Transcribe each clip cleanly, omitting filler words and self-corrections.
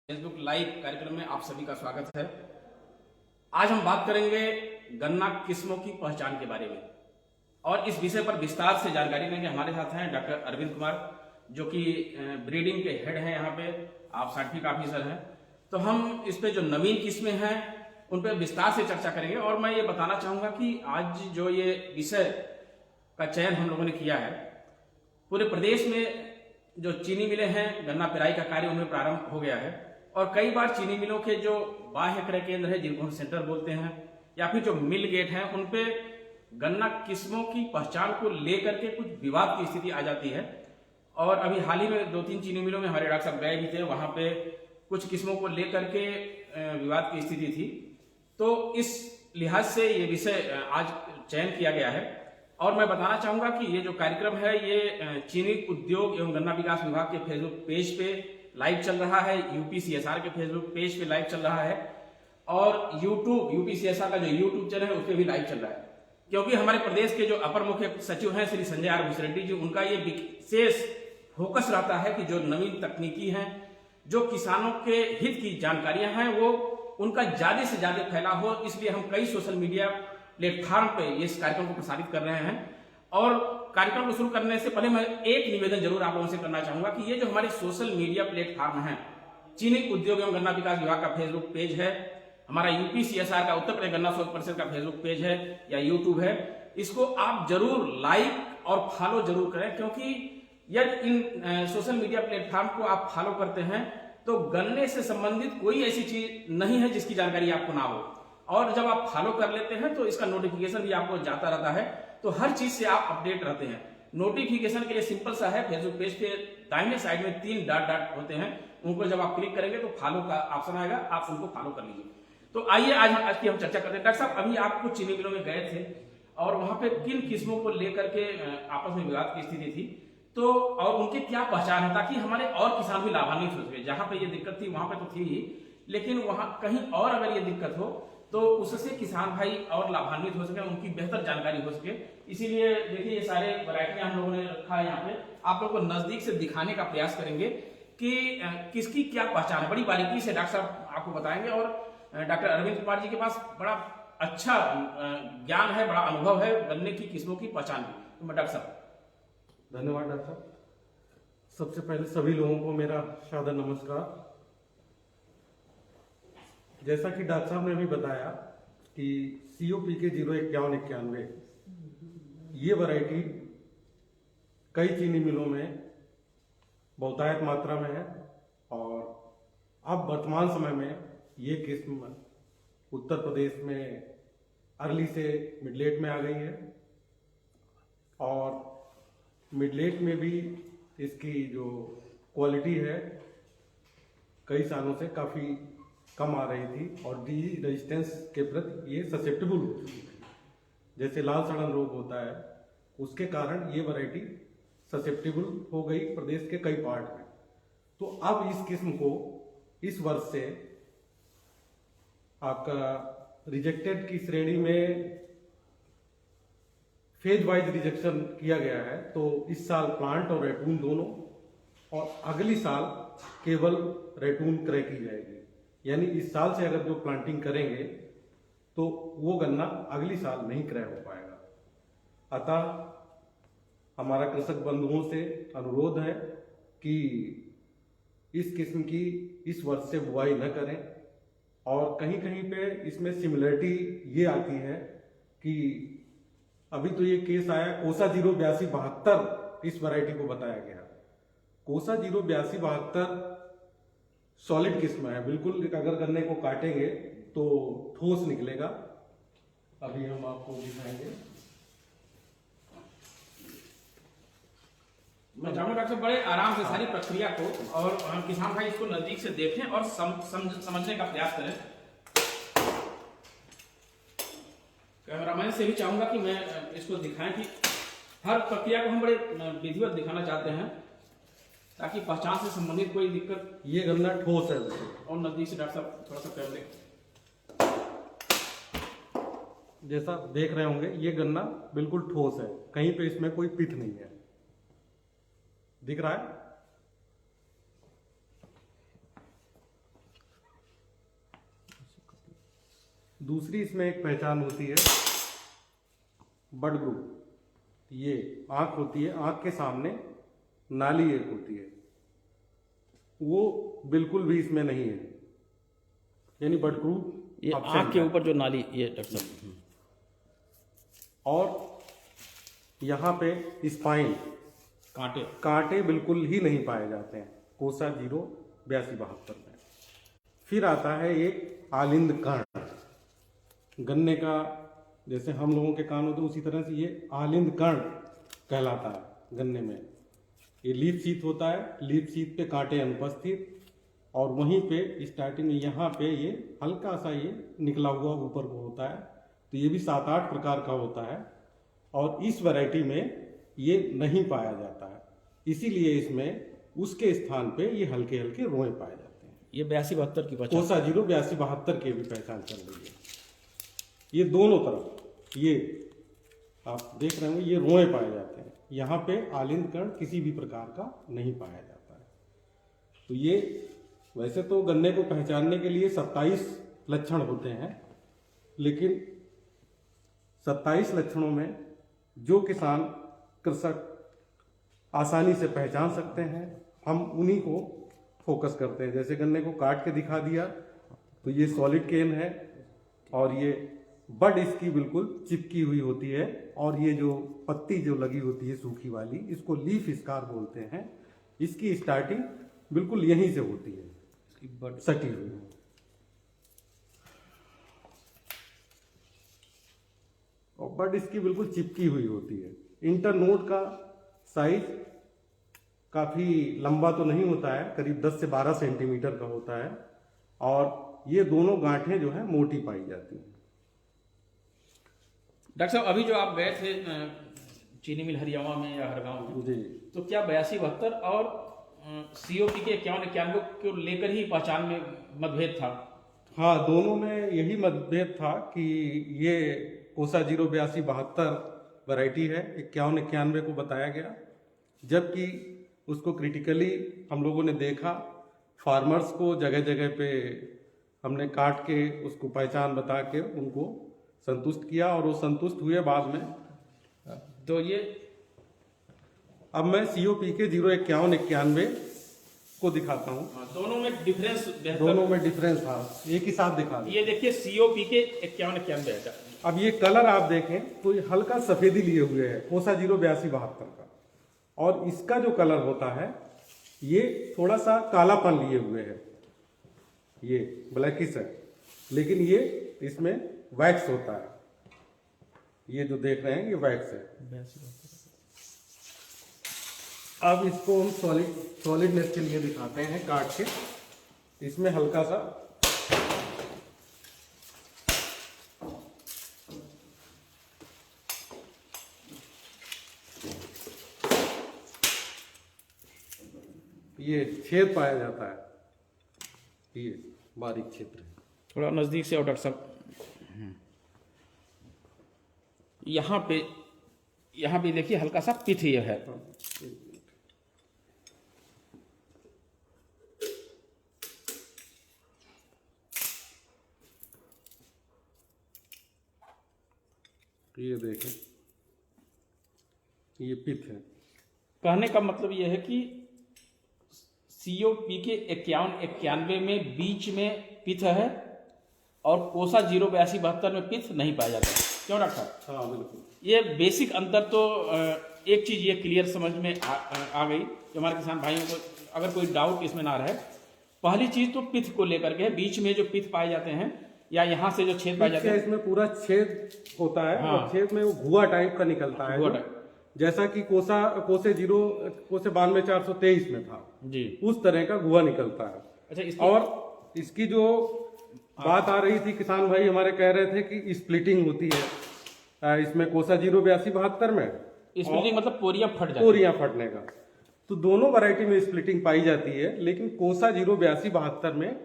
Facebook live कार्यक्रम में आप सभी का स्वागत है। आज हम बात करेंगे गन्ना किस्मों की पहचान के बारे में और इस विषय पर विस्तार से जानकारी देंगे। हमारे साथ हैं डॉक्टर अरविंद कुमार, जो कि ब्रीडिंग के हेड हैं, यहाँ पे आप साइंटिफिक ऑफिसर हैं। तो हम इस पे जो नवीन किस्में हैं उन पर विस्तार से चर्चा करेंगे। और मैं ये बताना चाहूँगा कि आज जो ये विषय का चयन हम लोगों ने किया है, पूरे प्रदेश में जो चीनी मिलें हैं, गन्ना पेराई का कार्य उनमें प्रारंभ हो गया है। और कई बार चीनी मिलों के जो बाह्य क्रय केंद्र है, जिनको हम सेंटर बोलते हैं, या फिर जो मिल गेट हैं, उन पे गन्ना किस्मों की पहचान को लेकर के कुछ विवाद की स्थिति आ जाती है। और अभी हाल ही में 2-3 चीनी मिलों में हमारे डॉक्टर साहब गए भी थे, वहां पे कुछ किस्मों को लेकर के विवाद की स्थिति थी। तो इस लिहाज से ये विषय आज चयन किया गया है। और मैं बताना चाहूंगा कि ये जो कार्यक्रम है ये चीनी उद्योग एवं गन्ना विकास विभाग के फेसबुक पेज पे लाइव चल रहा है, यूपीसीएसआर के फेसबुक पेज पे लाइव चल रहा है, और यूट्यूब यूपीसीएसआर का जो यूट्यूब चैनल है उस पर भी लाइव चल रहा है। क्योंकि हमारे प्रदेश के जो अपर मुख्य सचिव हैं श्री संजय आर भूसरेड्डी जी, उनका ये विशेष फोकस रहता है कि जो नवीन तकनीकी हैं, जो किसानों के हित की जानकारियां हैं, वो उनका ज्यादा से ज्यादा फैलाव हो। इसलिए हम कई सोशल मीडिया प्लेटफॉर्म पे इस कार्यक्रम को प्रसारित कर रहे हैं। और कार्यक्रम को शुरू करने से पहले मैं एक निवेदन जरूर आप लोगों से करना चाहूंगा कि ये जो हमारे सोशल मीडिया प्लेटफॉर्म है, चीनी उद्योग एवं गन्ना विकास विभाग का फेसबुक पेज है, हमारा यूपीसीएसआर का उत्तर प्रदेश गन्ना शोध परिषद का फेसबुक पेज है या यूट्यूब है, इसको आप जरूर लाइक और फॉलो जरूर करें। क्योंकि यदि इन सोशल मीडिया प्लेटफॉर्म को आप फॉलो करते हैं तो गन्ने से संबंधित कोई ऐसी चीज नहीं है जिसकी जानकारी आपको ना हो। और जब आप फॉलो कर लेते हैं तो इसका नोटिफिकेशन भी आपको जाता रहता है, तो हर चीज से आप अपडेट रहते हैं। नोटिफिकेशन के लिए सिंपल सा है, फेसबुक पेज पे दाहिने साइड में 3 डॉट होते हैं, उनको जब आप क्लिक करेंगे तो फॉलो का ऑप्शन आएगा, आप उनको फॉलो कर लीजिए। तो आइए आज की हम चर्चा करते हैं। डॉक्टर साहब, अभी आप कुछ चीनी मिलों में गए थे और वहां पे किन किस्मों को लेकर के आपस में विवाद की स्थिति थी, तो और उनके क्या पहचान है, ताकि हमारे और किसान भी लाभान्वित हो सके। जहां पे ये दिक्कत थी वहां पे तो थी ही, लेकिन वहां कहीं और अगर ये दिक्कत हो तो उससे किसान भाई और लाभान्वित हो सके, उनकी बेहतर जानकारी हो सके। इसीलिए देखिए ये सारे वैरायटियां हम लोगों ने रखा है यहाँ पे, आप लोगों को नजदीक से दिखाने का प्रयास करेंगे कि किसकी क्या पहचान है। बड़ी बारीकी से डॉक्टर साहब आपको बताएंगे। और डॉक्टर अरविंद कुमार जी के पास बड़ा अच्छा ज्ञान है, बड़ा अनुभव है गन्ने की किस्मों की पहचान की। तो डॉक्टर साहब। धन्यवाद डॉक्टर साहब। सबसे पहले सभी लोगों को मेरा सादर नमस्कार। जैसा कि डॉक्टर साहब ने भी बताया कि COPK 05191 ये वैरायटी कई चीनी मिलों में बहुतायत मात्रा में है, और अब वर्तमान समय में ये किस्म उत्तर प्रदेश में अर्ली से मिडलेट में आ गई है। और मिडलेट में भी इसकी जो क्वालिटी है कई सालों से काफ़ी कम आ रही थी, और डिजीज रेजिस्टेंस के प्रति ये ससेप्टेबल हो चुकी थी। जैसे लाल सड़न रोग होता है, उसके कारण ये वैरायटी ससेप्टेबल हो गई प्रदेश के कई पार्ट में। तो अब इस किस्म को इस वर्ष से आपका रिजेक्टेड की श्रेणी में फेज वाइज रिजेक्शन किया गया है। तो इस साल प्लांट और रैटून दोनों, और अगली साल केवल रैटून क्रय की जाएगी। यानी इस साल से अगर जो प्लांटिंग करेंगे तो वो गन्ना अगली साल नहीं क्रय हो पाएगा। अतः हमारा कृषक बंधुओं से अनुरोध है कि इस किस्म की इस वर्ष से बुआई न करें। और कहीं कहीं पे इसमें सिमिलरिटी ये आती है कि अभी तो ये केस आया कोसा 08272 इस वैरायटी को बताया गया। कोसा 08272 सॉलिड किस्म है, बिल्कुल अगर गन्ने को काटेंगे तो ठोस निकलेगा। अभी हम आपको दिखाएंगे। मैं चाहूंगा डॉक्टर साहब बड़े आराम से सारी प्रक्रिया को, और हम किसान भाई इसको नजदीक से देखें और समझने का प्रयास करें। कैमरामैन से भी चाहूंगा कि मैं इसको दिखाएं कि हर प्रक्रिया को हम बड़े विधिवत दिखाना चाहते हैं, ताकि पहचान से संबंधित कोई दिक्कत। ये गन्ना ठोस है। और नजदीक से डॉक्टर साहब थोड़ा सा कैमरे, जैसा देख रहे होंगे, ये गन्ना बिल्कुल ठोस है, कहीं पे इसमें कोई पिथ नहीं है। दिख रहा है? दूसरी इसमें एक पहचान होती है बड ग्रुप। ये आंख होती है, आंख के सामने नाली एक होती है, वो बिल्कुल भी इसमें नहीं है, यानी बड ग्रुप ये आंख के ऊपर जो नाली, ये डॉक्टर साहब, और यहाँ पे स्पाइन कांटे कांटे बिल्कुल ही नहीं पाए जाते हैं कोसा 08272 में। फिर आता है एक आलिंद कर्ण, गन्ने का जैसे हम लोगों के कान होते हैं उसी तरह से ये आलिंद कर्ण कहलाता है गन्ने में। ये लीफ शीथ होता है, लीफ शीथ पे कांटे अनुपस्थित, और वहीं पे स्टार्टिंग में यहाँ पे ये हल्का सा ये निकला हुआ ऊपर को होता है। तो ये भी 7-8 प्रकार का होता है, और इस वैरायटी में ये नहीं पाया जाता है, इसीलिए इसमें उसके स्थान पे ये हल्के हल्के रोए पाए जाते हैं। ये 8272 की पहचान, कोसा 08272 की भी पहचान चल रही है। ये दोनों तरफ ये आप देख रहे होंगे, ये रोए पाए जाते हैं, यहाँ पे आलिंद कर्ण किसी भी प्रकार का नहीं पाया जाता है। तो ये वैसे तो गन्ने को पहचानने के लिए 27 लक्षण होते हैं, लेकिन 27 लक्षणों में जो किसान कृषक आसानी से पहचान सकते हैं, हम उन्हीं को फोकस करते हैं। जैसे गन्ने को काट के दिखा दिया तो ये सॉलिड केन है, और ये बड इसकी बिल्कुल चिपकी हुई होती है, और ये जो पत्ती जो लगी होती है सूखी वाली, इसको लीफ स्कार बोलते हैं। इसकी स्टार्टिंग बिल्कुल यहीं से होती है, सटी हुई। और बड इसकी बिल्कुल चिपकी हुई होती है। इंटरनोड का साइज काफी लंबा तो नहीं होता है, करीब 10 से 12 सेंटीमीटर का होता है, और ये दोनों गांठें जो है मोटी पाई जाती हैं। डॉक्टर साहब अभी जो आप गए थे चीनी मिल हरियाणा में या हरगांव में, जी, तो क्या 8272 और COP के 51-91 को लेकर ही पहचान में मतभेद था? हाँ, दोनों में यही मतभेद था कि ये कोसा 08272 वैरायटी है, 51-91 को बताया गया, जबकि उसको क्रिटिकली हम लोगों ने देखा, फार्मर्स को जगह जगह पे हमने काट के उसको पहचान बता के उनको संतुष्ट किया, और वो संतुष्ट हुए बाद में। तो ये अब मैं COP के 051-91 को दिखाता हूँ। दोनों में डिफरेंस दोनों में डिफरेंस था, एक ही साथ दिखा दिया। ये देखिए COP के 51-91 है। अब ये कलर आप देखें तो ये हल्का सफेदी लिए हुए है कोसा 08272 का, और इसका जो कलर होता है ये थोड़ा सा कालापन लिए हुए है, ये ब्लैकिश है, लेकिन ये इसमें वैक्स होता है। ये जो देख रहे हैं ये वैक्स है। अब इसको हम सॉलिडनेस के लिए दिखाते हैं काट के। इसमें हल्का सा ये छेद पाया जाता है, ये बारीक क्षेत्र है। थोड़ा नजदीक से आओ डॉक्टर साहब। यहाँ पे देखिए हल्का सा पिथ ये है। ये देखें, ये पिथ है। कहने का मतलब ये है कि COP के 51-91 में बीच में पिथ है, और कोसा 08272 में पिथ नहीं पाया जाता है। क्यों डॉक्टर साहब? हाँ बिल्कुल, ये बेसिक अंतर तो एक चीज ये क्लियर समझ में आ गई कि हमारे किसान भाइयों को अगर कोई डाउट इसमें ना रहे। पहली चीज तो पिथ को लेकर के, बीच में जो पिथ पाए जाते हैं या यहाँ से जो छेद पाए जाते हैं, इसमें पूरा छेद होता है। हाँ। और छेद में वो घुआ टाइप का निकलता है, घुआ जो टाइप। जैसा कि कोसे 92-423 में था, जी। उस तरह का घुआ निकलता है। अच्छा, और इसकी जो बात आ रही थी, किसान भाई हमारे कह रहे थे कि स्प्लिटिंग होती है इसमें कोसा 08272 में। स्प्लिटिंग मतलब पोरियां फट जाती हैं। पोरियां फटने का, तो दोनों वैरायटी में स्प्लिटिंग पाई जाती है, लेकिन कोसा 08272 में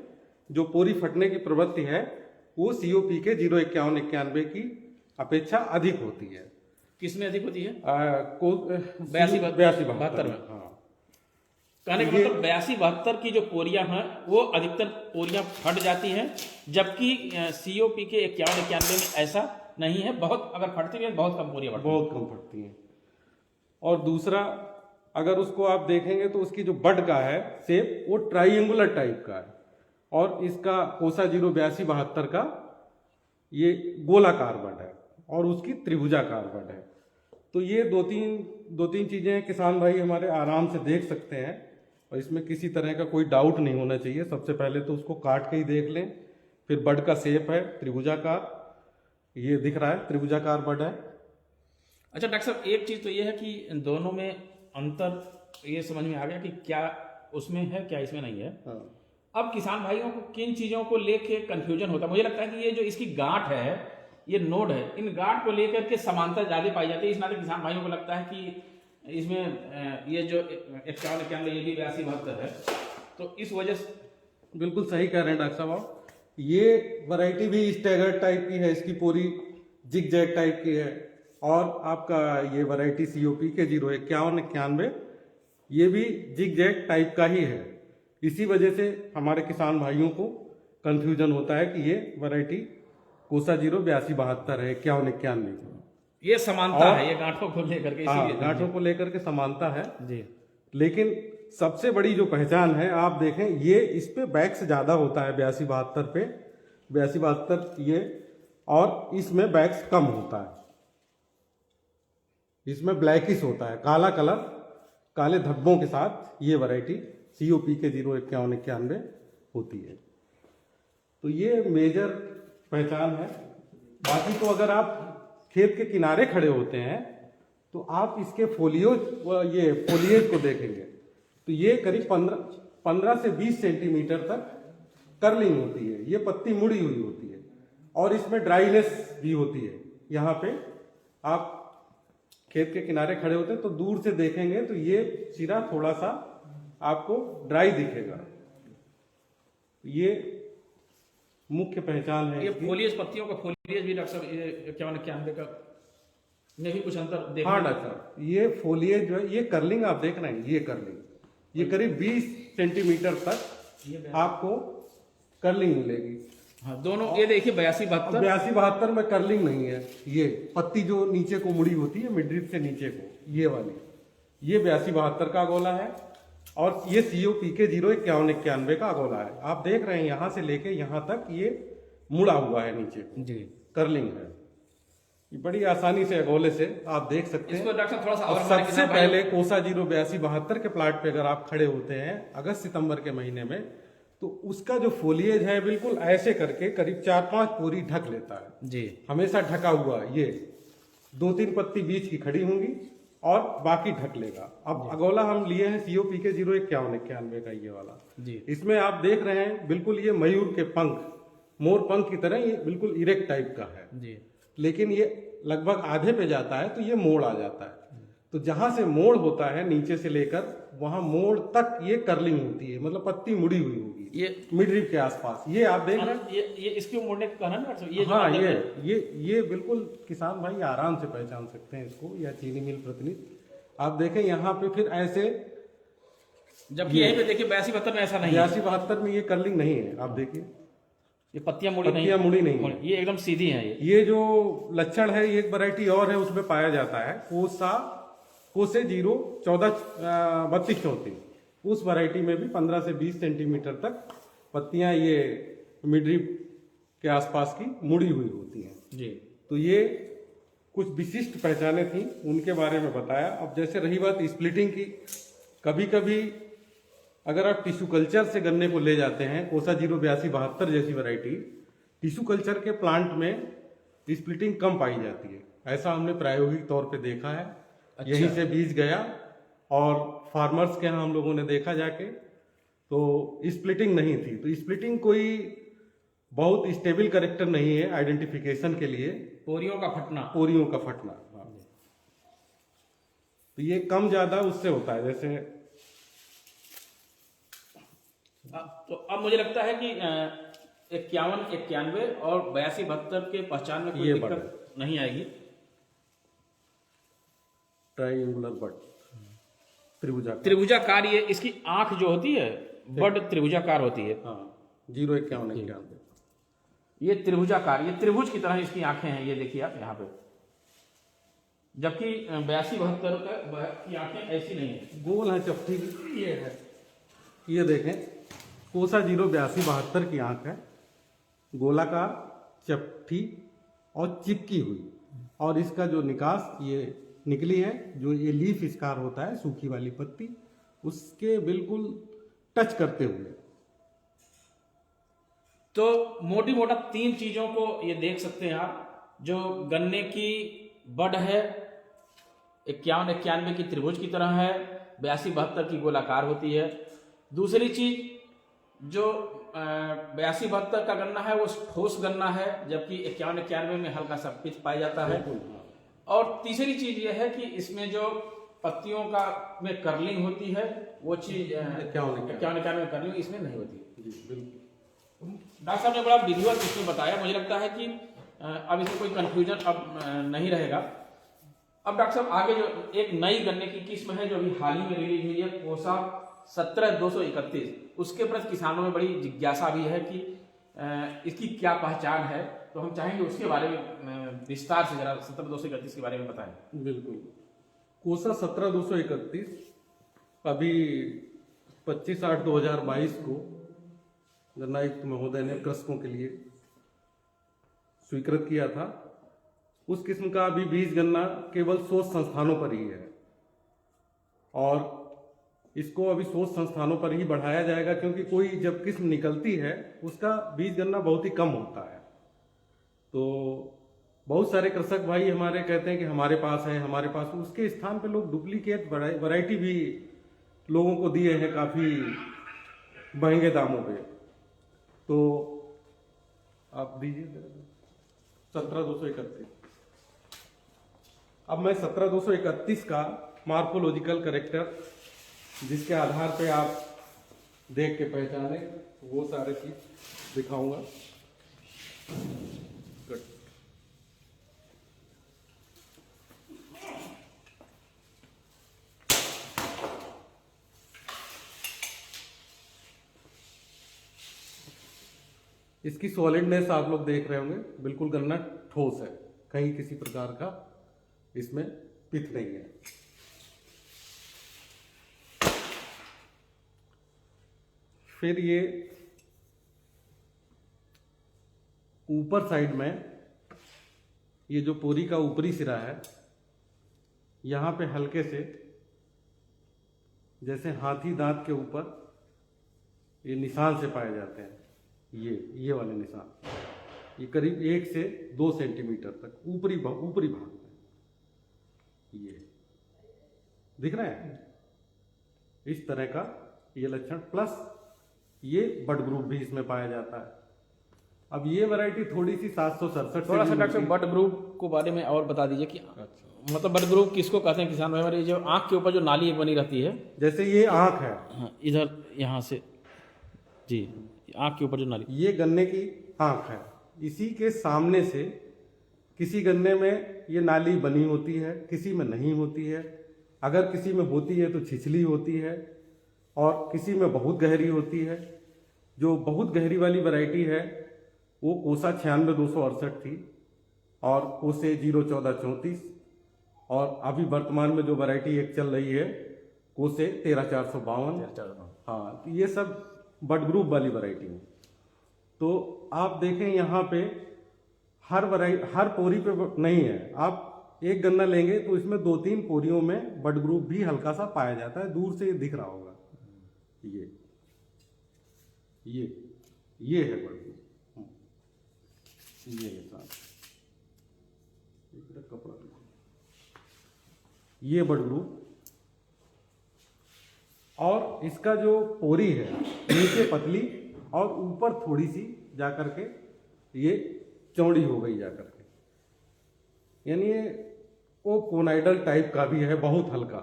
जो पोरी फटने की प्रवृत्ति है वो COP के 051-91 की अपेक्षा अधिक होती है। किसमें अधिक होती है? 82-72 में। हाँ, कहने का मतलब 82-72 की जो पोरियां हैं वो अधिकतर पोरियां फट जाती हैं, जबकि COP के 51-91 में ऐसा नहीं है। बहुत अगर फटती भी है बहुत कम पोरियां फटती हैं। बहुत कम फटती हैं। और दूसरा, अगर उसको आप देखेंगे तो उसकी जो बड का है शेप वो ट्राइंगुलर टाइप का है, और इसका कोसा 082-72 का ये गोलाकार बड है और उसकी त्रिभुजाकार बड है। तो ये दो तीन चीजें किसान भाई हमारे आराम से देख सकते हैं, और इसमें किसी तरह का कोई डाउट नहीं होना चाहिए। सबसे पहले तो उसको काट के ही देख लें, फिर बड का शेप है त्रिभुजाकार, ये दिख रहा है त्रिभुजाकार बड है। अच्छा डॉक्टर साहब, एक चीज तो ये है कि इन दोनों में अंतर ये समझ में आ गया कि क्या उसमें है क्या इसमें नहीं है। हाँ। अब किसान भाइयों को किन चीजों को लेके कंफ्यूजन होता है? मुझे लगता है कि ये जो इसकी गांठ है, ये नोड है, इन गांठ को लेकर के समानता ज्यादा पाई जाती है। इस नाते किसान भाइयों को लगता है कि इसमें ये जो 51-91 ये भी 82-72 है, तो इस वजह से बिल्कुल सही कह रहे हैं डॉक्टर साहब आप। ये वैरायटी भी स्टैगर्ड टाइप की है, इसकी पूरी जिग जैग टाइप की है। और आपका ये वैरायटी COP के 051-91 ये भी जिग जैग टाइप का ही है। इसी वजह से हमारे किसान भाइयों को कंफ्यूजन होता है कि ये वैरायटी कोसा 082-72 है 51-91 की। ये समानता है, ये गांठों को लेकर के, हाँ, इसीलिए गांठों को लेकर के समानता है जी। लेकिन सबसे बड़ी जो पहचान है आप देखें, ये इस पे बैक्स ज्यादा होता है 82-72 पे, 82-72 ये, और इसमें बैक्स कम होता है। इसमें ब्लैकिश होता है, काला कलर, काले धब्बों के साथ ये वैरायटी COP के 051-91 होती है। तो ये मेजर पहचान है। बाकी तो अगर आप खेत के किनारे खड़े होते हैं तो आप इसके फोलिएज को देखेंगे तो ये करीब 15 से 20 सेंटीमीटर तक कर्लिंग होती है, ये पत्ती मुड़ी हुई होती है, और इसमें ड्राईनेस भी होती है। यहाँ पे आप खेत के किनारे खड़े होते हैं तो दूर से देखेंगे तो ये सिरा थोड़ा सा आपको ड्राई दिखेगा। ये मुख्य पहचान है ये इसकी। फोलियज, पत्तियों का फोलियज भी डॉक्टर साहब ये 51-91 का में भी कुछ अंतर देखा? हाँ डॉक्टर साहब, ये फोलिएज जो है, ये कर्लिंग आप देख रहे हैं, ये कर्लिंग ये करीब 20 सेंटीमीटर तक आपको कर्लिंग मिलेगी। हाँ, दोनों ये देखिए 82-72 82-72 में कर्लिंग नहीं है। ये पत्ती जो नीचे को मुड़ी होती है मिडरिप से नीचे को, ये वाली, ये 82-72 का गोला है, और ये COP के 051-91 का गोला है। आप देख रहे हैं यहाँ से लेके यहाँ तक ये मुड़ा हुआ है नीचे को, जी, कर्लिंग है। ये बड़ी आसानी से अगोले से आप देख सकते इसको हैं। डॉक्टर साहब थोड़ा सा और और हमारे सबसे किसान पहले कोसा 082-72 के प्लाट पे अगर आप खड़े होते हैं अगस्त सितंबर के महीने में, तो उसका जो फोलिएज है बिल्कुल ऐसे करके करीब 4-5 पोरी ढक लेता है जी, हमेशा ढका हुआ। ये 2-3 पत्ती बीच की खड़ी होंगी और बाकी ढक लेगा। अब अगोला हम लिए हैं COP के 051-91 का, ये वाला जी, इसमें आप देख रहे हैं बिल्कुल ये मयूर के पंख, मोर पंख की तरह ये बिल्कुल इरेक्ट टाइप का है, जी, लेकिन ये लगभग आधे पे जाता है तो ये मोड़ आ जाता है। तो जहां से मोड़ होता है नीचे से लेकर वहां मोड़ तक ये कर्लिंग होती है, मतलब पत्ती मुड़ी हुई होगी ये मिडरिप के आसपास। ये आप देख रहे हैं, ये इसके मुड़ने का कहना ना डॉक्टर साहब, ये जो हाँ, अंदर है, ये बिल्कुल किसान भाई आराम से पहचान सकते हैं इसको, या चीनी मिल प्रतिनिधि। आप देखें यहाँ पे फिर ऐसे, जबकि यहीं पे देखिए 82-72 में ऐसा नहीं है। 82-72 में ये कर्लिंग नहीं है। आप देखिए ये पत्तियां मुड़ी नहीं, पत्तियां मुड़ी नहीं है। ये एकदम सीधी हैं। ये जो लक्षण है, ये एक वैरायटी और है उसमें पाया जाता है, कोसे 014-32-34, उस वैरायटी में भी 15 से 20 सेंटीमीटर तक पत्तियां ये मिडरिप के आसपास की मुड़ी हुई होती हैं। जी, तो ये कुछ विशिष्ट पहचानें थी, उनके बारे में बताया। अब जैसे रही बात स्प्लिटिंग की, कभी कभी अगर आप टिश्यू कल्चर से गन्ने को ले जाते हैं, कोसा 082-72 जैसी वैरायटी, टिश्यू कल्चर के प्लांट में स्प्लिटिंग कम पाई जाती है। ऐसा हमने प्रायोगिक तौर पे देखा है। अच्छा। यहीं से बीज गया और फार्मर्स के यहाँ हम लोगों ने देखा जाके, तो स्प्लिटिंग नहीं थी। तो स्प्लिटिंग कोई बहुत स्टेबल करेक्टर नहीं है आइडेंटिफिकेशन के लिए, पोरियों का फटना, पोरियों का फटना। हाँ। तो ये कम ज्यादा उससे होता है। जैसे तो अब मुझे लगता है कि 51-91 और 82-72 के पहचान में कोई ये दिक्कत नहीं आएगी। ट्राइंगुलर बट त्रिभुजाकार। त्रिभुजाकार, ये इसकी आंख जो होती है बड़ त्रिभुजाकार होती है। हाँ, 05191। ये त्रिभुजाकार, ये त्रिभुज की तरह इसकी आंखें हैं, ये देखिए आप यहाँ पे। जबकि 8272 की आंखें ऐसी नहीं है, गोल है, चपटी। ये है, ये देखें, कोसा 08272 की आंख है, गोलाकार, चपटी और चिपकी हुई। और इसका जो निकास ये निकली है, जो ये लीफ स्कार होता है, सूखी वाली पत्ती, उसके बिल्कुल टच करते हुए। तो मोटी मोटा 3 चीजों को ये देख सकते हैं आप। जो गन्ने की बड है 5191 की त्रिभुज की तरह है, 8272 की गोलाकार होती है। दूसरी चीज, जो 8272 का गन्ना है वो ठोस गन्ना है, जबकि 5191 में हल्का सा पिच पाया जाता है। और तीसरी चीज ये है कि इसमें जो पत्तियों का में कर्लिंग होती है, वो चीज 5191 में कर्लिंग इसमें नहीं होती। डॉक्टर साहब ने बड़ा विधिवत इसमें बताया, मुझे लगता है कि अब इसमें कोई कंफ्यूजन अब नहीं रहेगा। अब डॉक्टर साहब आगे जो एक नई गन्ने की किस्म है जो अभी हाल ही में रिलीज हुई है, कोसा 17231, उसके प्रति किसानों में बड़ी जिज्ञासा भी है कि इसकी क्या पहचान है। तो हम चाहेंगे उसके बारे में विस्तार से जरा 17231 के बारे में बताएं। बिल्कुल। कोसा 17231 अभी 25/8/2022 को गन्ना आयुक्त महोदय ने कृषकों के लिए स्वीकृत किया था। उस किस्म का अभी बीज गन्ना केवल शोध संस्थानों पर ही है, और इसको अभी शोध संस्थानों पर ही बढ़ाया जाएगा, क्योंकि कोई जब किस्म निकलती है उसका बीज गन्ना बहुत ही कम होता है। तो बहुत सारे कृषक भाई हमारे कहते हैं कि हमारे पास है, हमारे पास, उसके स्थान पे लोग डुप्लीकेट वैरायटी भी लोगों को दिए हैं काफ़ी महंगे दामों पे। तो आप दीजिए 17231। अब मैं 17231 का मार्फोलॉजिकल करेक्टर, जिसके आधार पे आप देख के पहचाने, वो सारे चीज दिखाऊंगा। इसकी सॉलिडनेस आप लोग देख रहे होंगे, बिल्कुल गन्ना ठोस है, कहीं किसी प्रकार का इसमें पिथ नहीं है। फिर ये ऊपर साइड में ये जो पोरी का ऊपरी सिरा है, यहां पे हल्के से जैसे हाथी दांत के ऊपर ये निशान से पाए जाते हैं। ये वाले निशान, ये करीब 1 से 2 सेंटीमीटर तक ऊपरी भाग में ये दिख रहे हैं। इस तरह का ये लक्षण, प्लस ये बड ग्रुप भी इसमें पाया जाता है। अब ये वैरायटी थोड़ी सी 767 थोड़ा सा डॉक्टर बड ग्रुप को बारे में और बता दीजिए कि मतलब बड ग्रुप किसको कहते हैं किसान भाई? हमारी जो आंख के ऊपर जो नाली एक बनी रहती है, जैसे ये आंख है, हाँ, इधर यहाँ से जी, आंख के ऊपर जो नाली, ये गन्ने की आंख है। इसी के सामने से किसी गन्ने में ये नाली बनी होती है, किसी में नहीं होती है। अगर किसी में होती है तो छिछली होती है, और किसी में बहुत गहरी होती है। जो बहुत गहरी वाली वैरायटी है वो कोसा 96-268 थी, और कोसे 01434, और अभी वर्तमान में जो वैरायटी एक चल रही है कोसे 13452। हाँ, तो ये सब बड ग्रुप वाली वैरायटी है। तो आप देखें यहाँ पे हर पोरी पे नहीं है। आप एक गन्ना लेंगे तो इसमें 2-3 पोरियों में बड ग्रुप भी हल्का सा पाया जाता है, दूर से ये दिख रहा होगा। ये है बड ग्रुप, ये निशान, कपड़ा, ये बड ग्रुप। और इसका जो पोरी है नीचे पतली और ऊपर थोड़ी सी जाकर के ये चौड़ी हो गई जाकर के, यानी ये वो कोनाइडल टाइप का भी है, बहुत हल्का,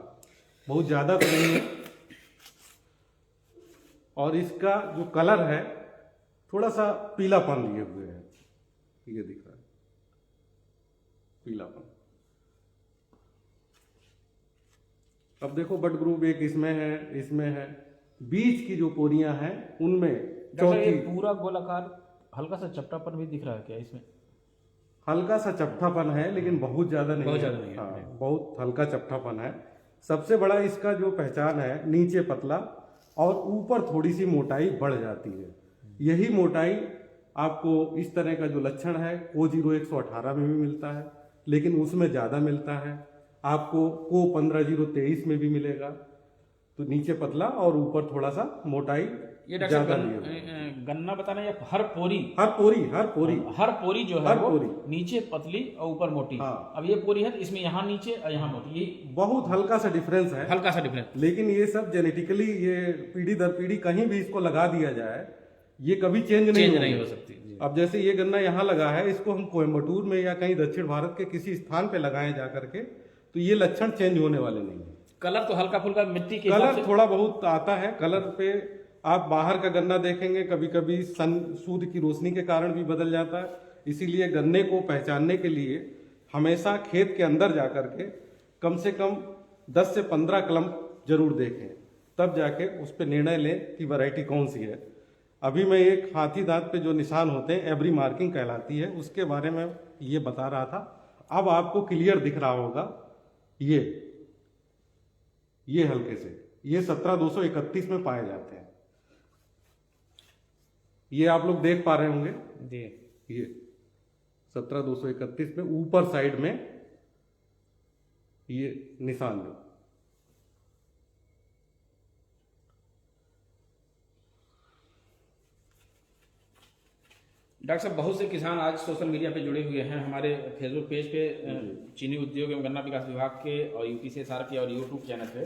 बहुत ज्यादा तो नहीं है। और इसका जो कलर है थोड़ा सा पीलापन लिए हुए है, ये दिख रहा है, पीलापन। अब देखो बट ग्रुप एक इसमें है, बीच की जो पोरियां हैं उनमें डॉक्टर ये चौथी पूरा गोलाकार हल्का सा चपटापन भी दिख रहा है क्या इसमें? हल्का सा चपटापन है, लेकिन बहुत ज्यादा नहीं बहुत है। ज्यादा नहीं है। हाँ, बहुत हल्का चपटापन है। सबसे बड़ा इसका जो पहचान है, नीचे पतला और ऊपर थोड़ी सी मोटाई बढ़ जाती है। यही मोटाई आपको इस तरह का जो लक्षण है को 0118 में भी मिलता है, लेकिन उसमें ज्यादा मिलता है। आपको को 15023 में भी मिलेगा। तो नीचे पतला और ऊपर थोड़ा सा मोटाई ये डॉक्टर ज्यादा लिए हुए। गन्ना बताना या हर पोरी? हर पोरी जो है हर वो पोरी। नीचे पतली और ऊपर मोटी। हाँ। अब ये पोरी है तो इसमें यहाँ नीचे और यहाँ मोटी, ये बहुत हल्का सा डिफरेंस है, हल्का सा डिफरेंस। लेकिन ये सब जेनेटिकली, ये पीढ़ी दर पीढ़ी कहीं भी इसको लगा दिया जाए, ये कभी चेंज नहीं हो सकती जी। अब जैसे ये गन्ना यहाँ लगा है, इसको हम कोयम्बटूर में या कहीं दक्षिण भारत के किसी स्थान पे लगाएं जा करके, तो ये लक्षण चेंज होने वाले नहीं है। कलर तो हल्का फुल्का मिट्टी के हिसाब कलर से थोड़ा बहुत आता है। कलर पे आप बाहर का गन्ना देखेंगे, कभी कभी सूर्य की रोशनी के कारण भी बदल जाता है। इसीलिए गन्ने को पहचानने के लिए हमेशा खेत के अंदर जा करके कम से कम 10 से 15 कलम जरूर देखें, तब जाके उस पर निर्णय लें कि वैरायटी कौन सी है। अभी मैं एक हाथी दांत पे जो निशान होते हैं, एवरी मार्किंग कहलाती है, उसके बारे में ये बता रहा था। अब आपको क्लियर दिख रहा होगा, ये हल्के से, ये 17231 में पाए जाते हैं। ये आप लोग देख पा रहे होंगे जी। ये 17231 में ऊपर साइड में ये निशान है। डॉक्टर साहब, बहुत से किसान आज सोशल मीडिया पे जुड़े हुए हैं, हमारे फेसबुक पेज पे चीनी उद्योग एवं गन्ना विकास विभाग के और यूपीसीएसआर के और यूट्यूब चैनल पे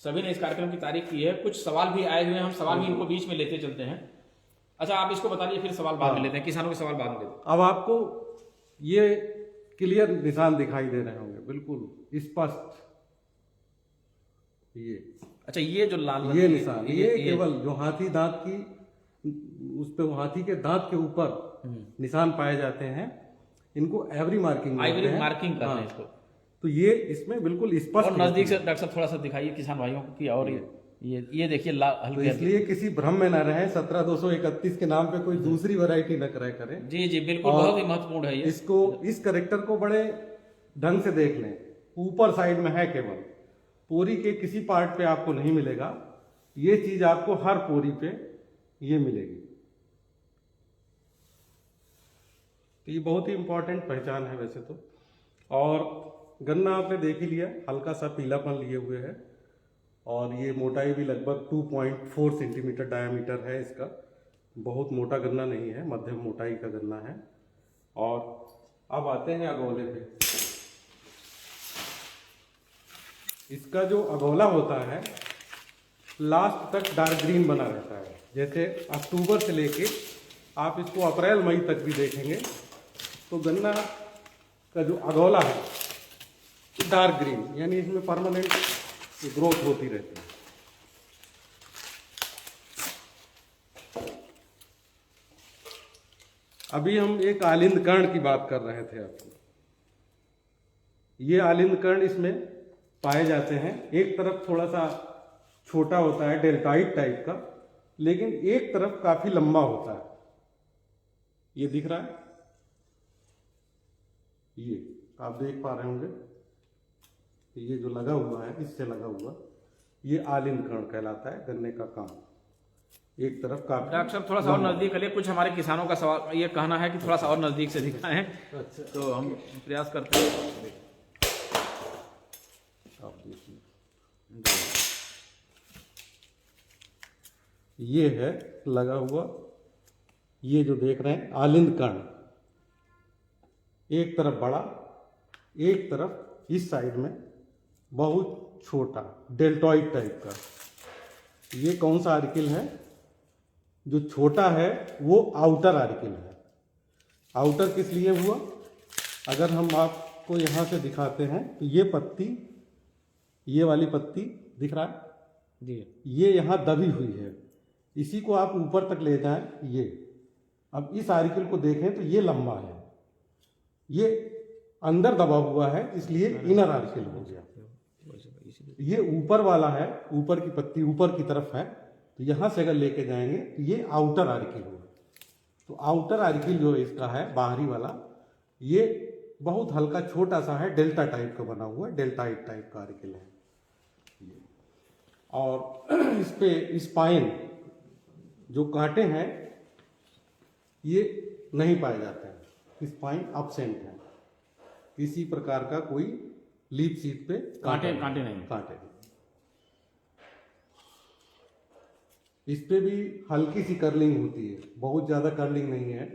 सभी ने इस कार्यक्रम की तारीफ की है। कुछ सवाल भी आए हुए हैं, हम सवाल भी इनको बीच में लेते चलते हैं। अच्छा, आप इसको बता दीजिए, फिर सवाल बाद में लेते हैं, किसानों के सवाल बाद में लेते हैं। अब आपको ये क्लियर निशान दिखाई दे रहे होंगे, बिल्कुल स्पष्ट। ये अच्छा, ये जो लाल ये निशान, ये केवल जो हाथी दांत की, उस पे हाथी के दांत के ऊपर निशान पाए जाते हैं, इनको एवरी मार्किंग आइवरी मार्किंग करते हैं इसको। तो ये इसमें बिल्कुल स्पष्ट। और नजदीक से डॉक्टर साहब थोड़ा सा दिखाइए किसान भाइयों को कि, और ये देखिए तो इसलिए किसी भ्रम में न रहे, 17231 के नाम पे कोई दूसरी वैरायटी न करे करें। जी जी बिल्कुल, बहुत ही महत्वपूर्ण है ये। इसको, इस करेक्टर को बड़े ढंग से देख लें। ऊपर साइड में है, केवल पोरी के किसी पार्ट पे आपको नहीं मिलेगा। ये चीज आपको हर पोरी पे ये मिलेगी। तो ये बहुत ही इंपॉर्टेंट पहचान है वैसे तो। और गन्ना आपने देख ही लिया, हल्का सा पीलापन लिए हुए है, और ये मोटाई भी लगभग 2.4 सेंटीमीटर डायामीटर है इसका। बहुत मोटा गन्ना नहीं है, मध्यम मोटाई का गन्ना है। और अब आते हैं अगोले पे। इसका जो अगोला होता है लास्ट तक डार्क ग्रीन बना रहता है। जैसे अक्टूबर से लेके आप इसको अप्रैल मई तक भी देखेंगे तो गन्ना का जो अगोला है डार्क ग्रीन, यानी इसमें परमानेंट ग्रोथ होती रहती है। अभी हम एक आलिंद कर्ण की बात कर रहे थे आपको। ये आलिंद कर्ण इसमें पाए जाते हैं। एक तरफ थोड़ा सा छोटा होता है, डेल्टाइट टाइप का, लेकिन एक तरफ काफी लंबा होता है। ये दिख रहा है, ये आप देख पा रहे होंगे, ये जो लगा हुआ है, इससे लगा हुआ, ये आलिंद कर्ण कहलाता है गन्ने का काम। एक तरफ काफी। डॉक्टर साहब थोड़ा सा और नजदीक करिए, कुछ हमारे किसानों का सवाल ये कहना है कि थोड़ा सा और नजदीक से दिखाएं। अच्छा, तो हम प्रयास करते हैं। आप देखिए, ये है लगा हुआ, ये जो देख रहे हैं आलिंद कर्ण, एक तरफ बड़ा, एक तरफ इस साइड में बहुत छोटा डेल्टॉइड टाइप का। ये कौन सा आर्किल है? जो छोटा है वो आउटर आर्किल है। आउटर किस लिए हुआ? अगर हम आपको यहाँ से दिखाते हैं तो ये पत्ती, ये वाली पत्ती दिख रहा है जी, ये यहाँ दबी हुई है। इसी को आप ऊपर तक ले जाएं, ये अब इस आर्किल को देखें तो ये लंबा है, ये अंदर दबा हुआ है, इसलिए इनर आर्किल हो गया। ये ऊपर वाला है, ऊपर की पत्ती ऊपर की तरफ है, तो यहां से अगर लेके जाएंगे तो ये आउटर आर्किल होगा। तो आउटर आर्किल जो इसका है बाहरी वाला, ये बहुत हल्का छोटा सा है, डेल्टा टाइप का बना हुआ है, डेल्टाइट टाइप का आर्किल है ये। और इस पे स्पाइन जो कांटे हैं ये नहीं पाए जाते हैं, स्पाइन एब्सेंट है, किसी प्रकार का कोई लीफ सीट पे कांटे नहीं। कांटे नहीं। इस पे भी हल्की सी कर्लिंग होती है, बहुत ज्यादा कर्लिंग नहीं है,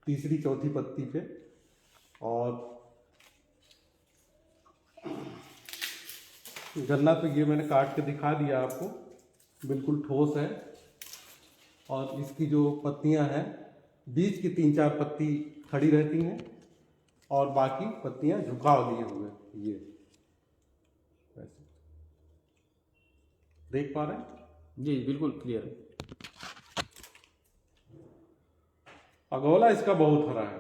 तीसरी चौथी पत्ती पे। और गन्ना तो ये मैंने काट के दिखा दिया आपको, बिल्कुल ठोस है। और इसकी जो पत्तियां हैं, बीच की 3-4 पत्ती खड़ी रहती हैं और बाकी पत्तियां झुकाव लिए हुए, ये ऐसे देख पा रहे हैं? जी बिल्कुल क्लियर है। अगोला इसका बहुत हरा है,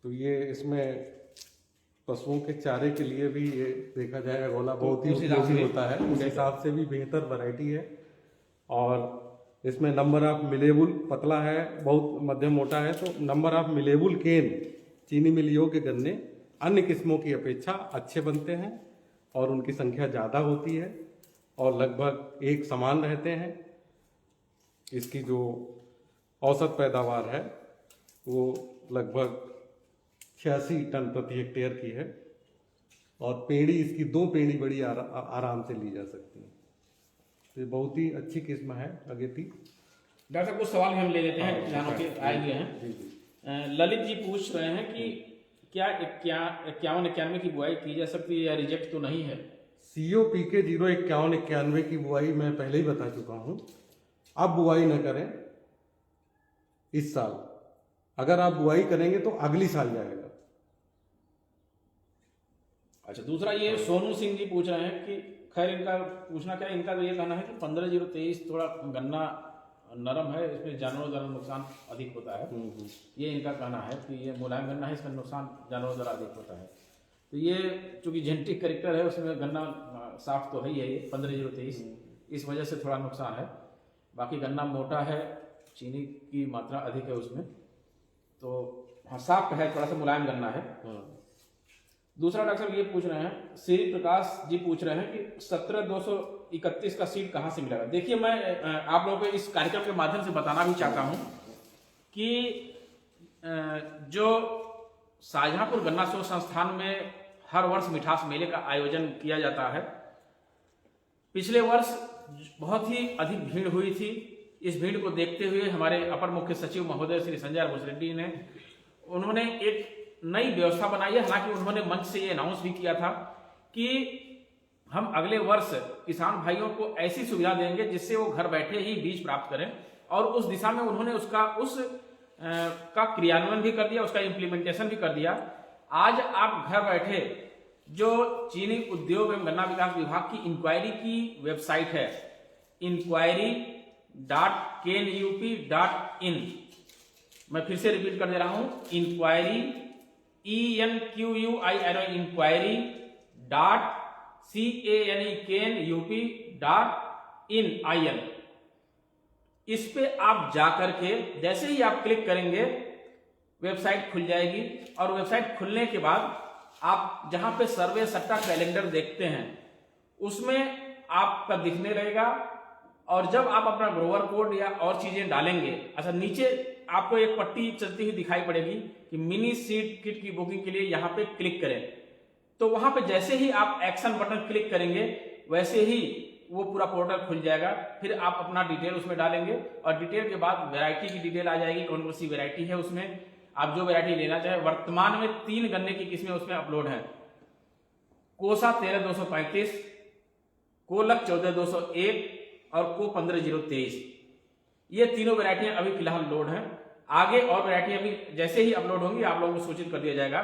तो ये इसमें पशुओं के चारे के लिए भी ये देखा जाए अगोला बहुत ही उपयोगी होता है, उस हिसाब से भी बेहतर वैरायटी है। और इसमें नंबर ऑफ मिलेबुल पतला है, बहुत मध्यम मोटा है, तो नंबर ऑफ मिलेबुल केन चीनी मिल योग्य गन्ने अन्य किस्मों की अपेक्षा अच्छे बनते हैं और उनकी संख्या ज़्यादा होती है और लगभग एक समान रहते हैं। इसकी जो औसत पैदावार है वो लगभग 86 टन प्रति हेक्टेयर की है और पेड़ी इसकी 2 पेड़ी बड़ी आराम से ली जा सकती है। तो ये बहुत ही अच्छी किस्म है अगेती। डॉक्टर साहब कुछ सवाल भी हम ले लेते हैं, किसानों के आए हुए हैं। जी जी। ललित जी पूछ रहे हैं कि क्या 51-91 की बुआई की जा सकती है या रिजेक्ट तो नहीं है? COPK 051-91 की बुआई मैं पहले ही बता चुका हूं, अब बुआई न करें इस साल। अगर आप बुआई करेंगे तो अगली साल जाएगा। अच्छा, दूसरा ये सोनू सिंह जी पूछ रहे हैं कि खैर इनका पूछना क्या है, इनका तो ये कहना है कि 15-023 थोड़ा गन्ना नरम है, इसमें जानवरों द्वारा नुकसान अधिक होता है। ये इनका कहना है कि ये मुलायम गन्ना है, इसमें नुकसान जानवरों द्वारा अधिक होता है। तो ये चूंकि जेनेटिक करेक्टर है, उसमें गन्ना साफ तो है ही है, ये 15-023 इस वजह से थोड़ा नुकसान है। बाकी गन्ना मोटा है, चीनी की मात्रा अधिक है उसमें, तो हाँ साफ है, थोड़ा सा मुलायम गन्ना है। दूसरा डॉक्टर साहब ये पूछ रहे हैं, श्री प्रकाश जी पूछ रहे हैं कि 17-231 का सीड कहाँ से मिलेगा? देखिए, मैं आप लोगों को इस कार्यक्रम के माध्यम से बताना भी चाहता हूँ कि जो शाहजहांपुर गन्ना शोध संस्थान में हर वर्ष मिठास मेले का आयोजन किया जाता है। पिछले वर्ष बहुत ही अधिक भीड़ हुई थी। इस भीड़ को देखते हुए हमारे अपर मुख्य सचिव महोदय श्री संजय भूसरेड्डी ने उन्होंने एक नई व्यवस्था बनाई है। हालांकि उन्होंने मंच से ये अनाउंस भी किया था कि हम अगले वर्ष किसान भाइयों को ऐसी सुविधा देंगे जिससे वो घर बैठे ही बीज प्राप्त करें, और उस दिशा में उन्होंने का क्रियान्वयन भी कर दिया, उसका इम्प्लीमेंटेशन भी कर दिया। आज आप घर बैठे जो चीनी उद्योग एवं गन्ना विकास विभाग की इंक्वायरी की वेबसाइट है, inquiry.kenup.in, मैं फिर से रिपीट कर दे रहा हूं, इंक्वायरी inquiry.canup.in। इस पे आप जाकर के जैसे ही आप क्लिक करेंगे वेबसाइट खुल जाएगी, और वेबसाइट खुलने के बाद आप जहां पे सर्वे सट्टा कैलेंडर देखते हैं उसमें आपका दिखने रहेगा। और जब आप अपना ग्रोवर कोड या और चीजें डालेंगे, अच्छा नीचे आपको एक पट्टी चलती हुई दिखाई पड़ेगी कि मिनी सीड किट की बुकिंग के लिए यहाँ पे क्लिक करें। तो वहां पे जैसे ही आप एक्शन बटन क्लिक करेंगे वैसे ही वो पूरा पोर्टल खुल जाएगा। फिर आप अपना डिटेल उसमें डालेंगे और डिटेल के बाद वैरायटी की डिटेल आ जाएगी, कौन कौन सी वैरायटी है उसमें, आप जो वैरायटी लेना चाहे। वर्तमान में 3 गन्ने की किस्में उसमें अपलोड है, कोसा 13-235, कोलक 14-201 और को 15-023। ये तीनों वैरायटियां अभी फिलहाल लोड हैं। आगे और वैरायटियां भी जैसे ही अपलोड होंगी आप लोगों को सूचित कर दिया जाएगा।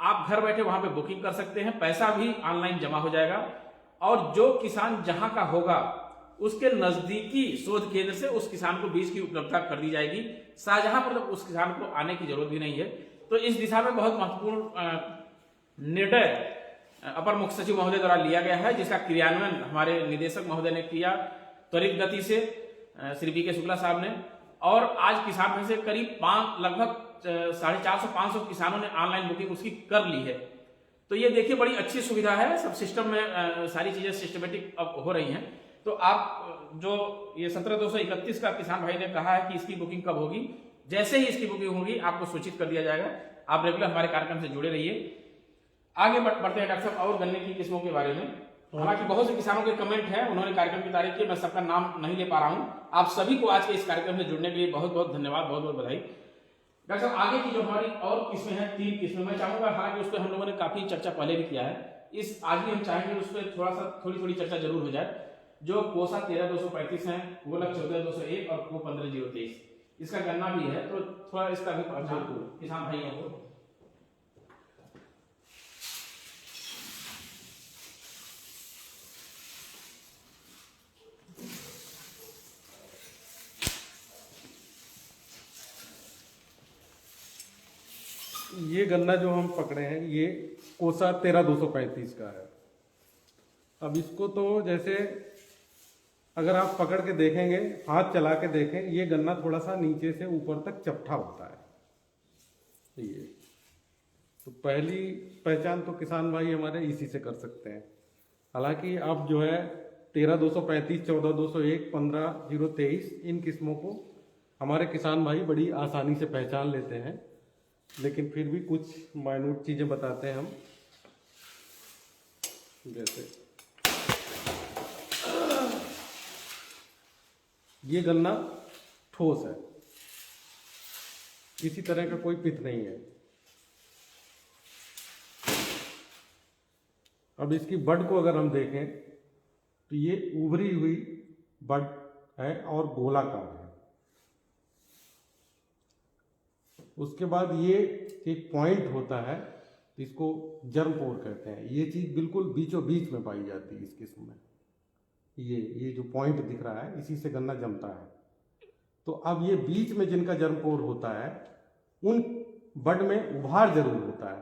आप घर बैठे वहां पे बुकिंग कर सकते हैं, पैसा भी ऑनलाइन जमा हो जाएगा। और जो किसान जहां का होगा उसके नजदीकी शोध केंद्र से उस किसान को बीज की उपलब्धता कर दी जाएगी। शाहजहांपुर तक उस किसान को आने की जरूरत भी नहीं है। तो इस दिशा में बहुत महत्वपूर्ण निर्णय अपर मुख्य सचिव महोदय द्वारा लिया गया है, जिसका क्रियान्वयन हमारे निदेशक महोदय ने किया त्वरित गति से, श्री बी के शुक्ला साहब ने। और आज किसान में से करीब लगभग 450-500 किसानों ने ऑनलाइन बुकिंग उसकी कर ली है। तो ये देखिए बड़ी अच्छी सुविधा है, सब सिस्टम में सारी चीजें सिस्टमेटिक अब हो रही हैं। तो आप जो ये 17,231 का किसान भाई ने कहा है कि इसकी बुकिंग कब होगी, जैसे ही इसकी बुकिंग होगी आपको सूचित कर दिया जाएगा। आप रेगुलर हमारे कार्यक्रम से जुड़े रहिए। आगे बढ़ते हैं डॉक्टर साहब और गन्ने की किस्मों के बारे में। हालांकि बहुत से किसानों के कमेंट है, उन्होंने कार्यक्रम की तारीफ की, मैं सबका नाम नहीं ले पा रहा हूं। आप सभी को आज के इस कार्यक्रम में जुड़ने के लिए बहुत बहुत धन्यवाद, बहुत बहुत बधाई। डॉक्टर साहब आगे की जो हमारी और किस्में हैं, 3 किस्में मैं चाहूंगा, हालांकि उस पर हम लोगों ने काफी चर्चा पहले भी किया है, इस आज भी हम चाहेंगे उस पर थोड़ी चर्चा जरूर हो जाए। जो कोसा 13,235 है, गोलक 14,201 और को 15,023, इसका गन्ना भी है, तो थोड़ा इसका भी पहचान किसान भाइयों को। ये गन्ना जो हम पकड़े हैं ये कोसा 13,235 का है। अब इसको तो जैसे अगर आप पकड़ के देखेंगे, हाथ चला के देखें, ये गन्ना थोड़ा सा नीचे से ऊपर तक चपटा होता है। ये तो पहली पहचान तो किसान भाई हमारे इसी से कर सकते हैं। हालांकि अब जो है 13,235, 14,201, 15,023 इन किस्मों को हमारे किसान भाई बड़ी आसानी से पहचान लेते हैं, लेकिन फिर भी कुछ माइन्यूट चीज़ें बताते हैं हम। जैसे ये गन्ना ठोस है, किसी तरह का कोई पित नहीं है। अब इसकी बड को अगर हम देखें तो ये उभरी हुई बड है और गोलाकार है। उसके बाद ये एक पॉइंट होता है, इसको जर्मपोर कहते हैं। ये चीज बिल्कुल बीचों बीच में पाई जाती है इस किस्म में। ये जो पॉइंट दिख रहा है, इसी से गन्ना जमता है। तो अब ये बीच में जिनका जर्मपोर होता है, उन बड में उभार जरूर होता है।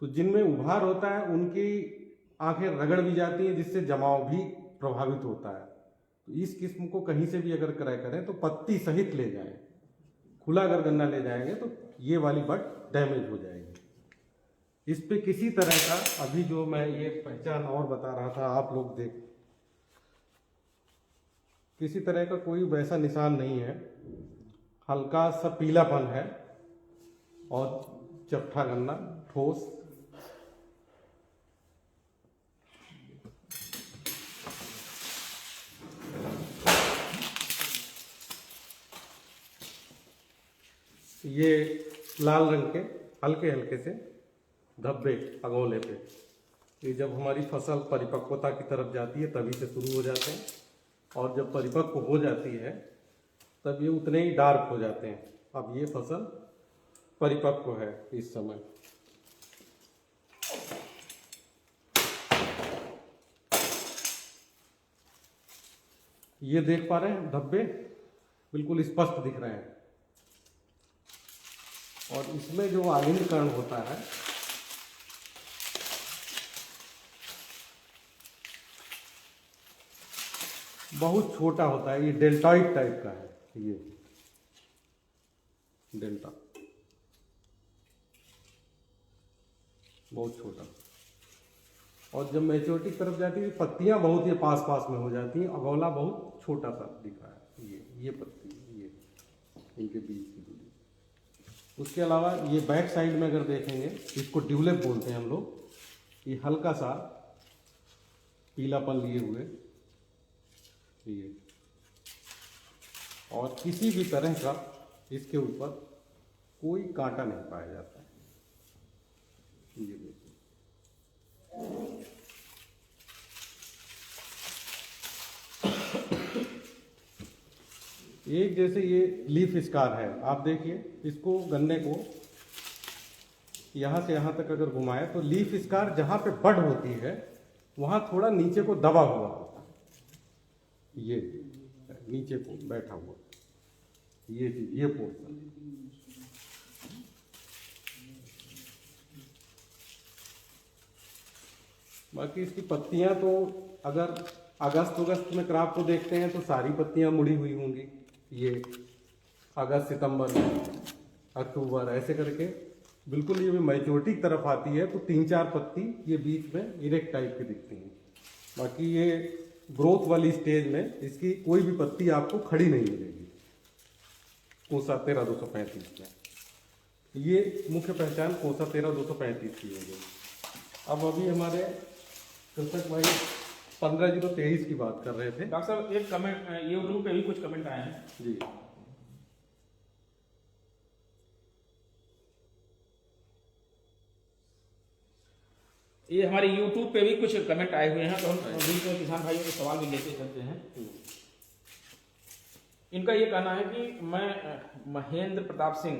तो जिनमें उभार होता है उनकी आंखें रगड़ भी जाती हैं, जिससे जमाव भी प्रभावित होता है। तो इस किस्म को कहीं से भी अगर क्रय करें तो पत्ती सहित ले जाएं। खुला अगर गन्ना ले जाएंगे तो ये वाली बड डैमेज हो जाएगी। इस पे किसी तरह का अभी जो मैं ये पहचान और बता रहा था, आप लोग देख, किसी तरह का कोई वैसा निशान नहीं है। हल्का सा पीलापन है और चपटा गन्ना, ठोस। ये लाल रंग के हल्के हल्के से धब्बे अगोले पे, ये जब हमारी फसल परिपक्वता की तरफ जाती है तभी से शुरू हो जाते हैं, और जब परिपक्व हो जाती है तब ये उतने ही डार्क हो जाते हैं। अब ये फसल परिपक्व है इस समय। ये देख पा रहे हैं, धब्बे बिल्कुल स्पष्ट दिख रहे हैं। और इसमें जो आगिनीकरण होता है, बहुत छोटा होता है। ये डेल्टॉइड टाइप का है, ये डेल्टा बहुत छोटा। और जब मैच्योरिटी की तरफ जाती है, पत्तियां बहुत ही पास पास में हो जाती हैं, अगौला बहुत छोटा सा दिख रहा है। ये पत्ती, ये इनके बीच की दूरी। उसके अलावा ये बैक साइड में अगर देखेंगे, इसको ड्यूलेप बोलते हैं हम लोग। ये हल्का सा पीलापन लिए हुए, ये और किसी भी तरह का इसके ऊपर कोई कांटा नहीं पाया जाता है। ये देखिए, एक जैसे ये लीफ स्कार है। आप देखिए, इसको गन्ने को यहां से यहां तक अगर घुमाए तो लीफ स्कार जहां पे बड होती है वहां थोड़ा नीचे को दबा हुआ होता है। ये नीचे को बैठा हुआ, ये पोर्शन। बाकी इसकी पत्तियां तो अगर अगस्त में क्रॉप को देखते हैं तो सारी पत्तियां मुड़ी हुई होंगी। ये अगस्त सितंबर अक्टूबर ऐसे करके बिल्कुल ये भी मैच्योरिटी की तरफ आती है तो 3-4 पत्ती ये बीच में इरेक्ट टाइप की दिखती हैं। बाकी ये ग्रोथ वाली स्टेज में इसकी कोई भी पत्ती आपको खड़ी नहीं मिलेगी। कोसा 13-235 में ये मुख्य पहचान कोसा 13-235 की होगी। अब अभी हमारे कृषक भाई 15-023 की बात कर रहे थे। डॉक्टर साहब एक कमेंट यूट्यूब पे भी कुछ कमेंट आए हैं जी, ये हमारे YouTube पे भी कुछ कमेंट आए हुए हैं, तो हम बीच में किसान भाइयों के सवाल भी लेते चलते हैं। इनका ये कहना है कि मैं महेंद्र प्रताप सिंह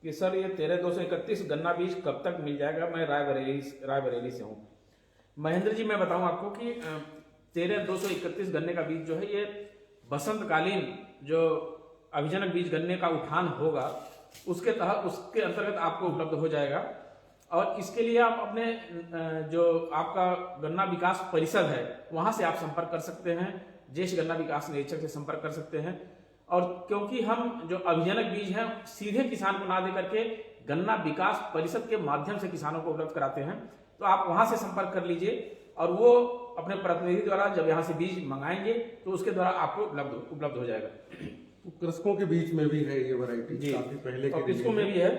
कि सर ये 13-231 गन्ना बीज कब तक मिल जाएगा? मैं रायबरेली से हूँ। महेंद्र जी, मैं बताऊं आपको कि 13-231 गन्ने का बीज जो है ये बसंतकालीन जो अभिजनक बीज गन्ने का उठान होगा उसके तहत उसके अंतर्गत आपको उपलब्ध हो जाएगा। और इसके लिए आप अपने जो आपका गन्ना विकास परिषद है वहां से आप संपर्क कर सकते हैं, ज्येष्ठ गन्ना विकास निरीक्षक से संपर्क कर सकते हैं। और क्योंकि हम जो अभिजनक बीज हैं सीधे किसान को ना दे करके गन्ना विकास परिषद के माध्यम से किसानों को उपलब्ध कराते हैं, तो आप वहां से संपर्क कर लीजिए और वो अपने प्रतिनिधि द्वारा जब यहाँ से बीज मंगाएंगे तो उसके द्वारा आपको उपलब्ध हो जाएगा। तो कृषकों के बीच में भी है ये वैरायटी, काफी पहले और किसकों में भी है